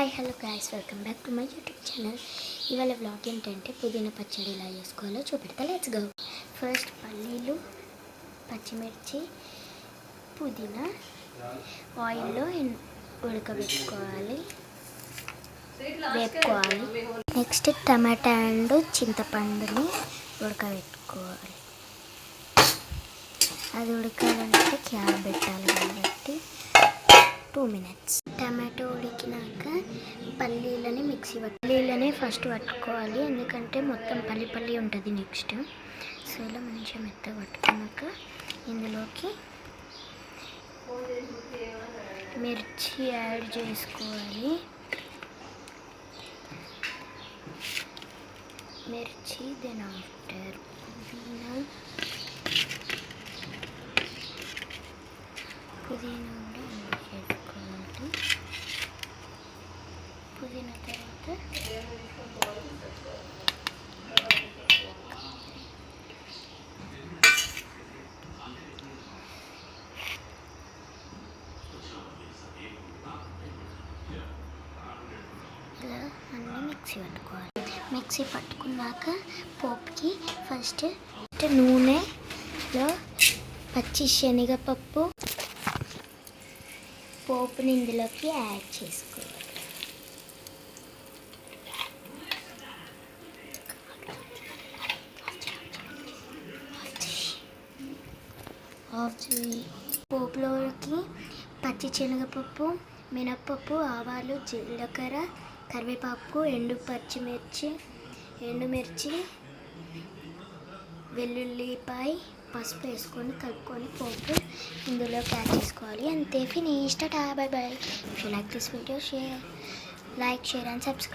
Hi hello guys, welcome back to my YouTube channel. ఇవాళ vlog ఏంటంటే పుదీనా పచ్చడి ఎలా చేసుకోవాలో చూపెడతా. Let's go. ఫస్ట్ పల్లీలు, పచ్చిమిర్చి, పుదీనా ఆయిల్లో ఉడకబెట్టుకోవాలి, వేపుకోవాలి. నెక్స్ట్ టమాటా అండ్ చింతపండుని ఉడకబెట్టుకోవాలి. అది ఉడకాలంటే క్యాప్ పెట్టాలి కాబట్టి 2 minutes. టమాటో ఉడికినాక పల్లీలని పల్లీలని ఫస్ట్ పట్టుకోవాలి, ఎందుకంటే మొత్తం పల్లి ఉంటుంది నెక్స్ట్. సో ఇలా మంచిగా మెత్తగా పట్టుకున్నాక ఇందులోకి మిర్చి యాడ్ చేసుకోవాలి. మిర్చి దెన్ ఆఫ్టర్ పుదీనా కూడా యాడ్ చేసుకోవాలి. పుదీనా తర్వాత ఇలా అన్నీ మిక్సీ పట్టుకున్నాక పోపుకి ఫస్ట్ నూనెలో పచ్చి శనగపప్పు పోపుని ఇందులోకి యాడ్ చేసుకోవాలి. పోపులోకి పచ్చి శనగపప్పు, మినప్పప్పు, ఆవాలు, జీలకర్ర, కరివేపాకు, ఎండుమిర్చి, వెల్లుల్లిపాయ, పసుపు వేసుకొని కలుపుకొని పోపు ఇందులోకి యాడ్ చేసుకోవాలి. అంతే, finish. Tata, by by. If you like this video, like, share and subscribe.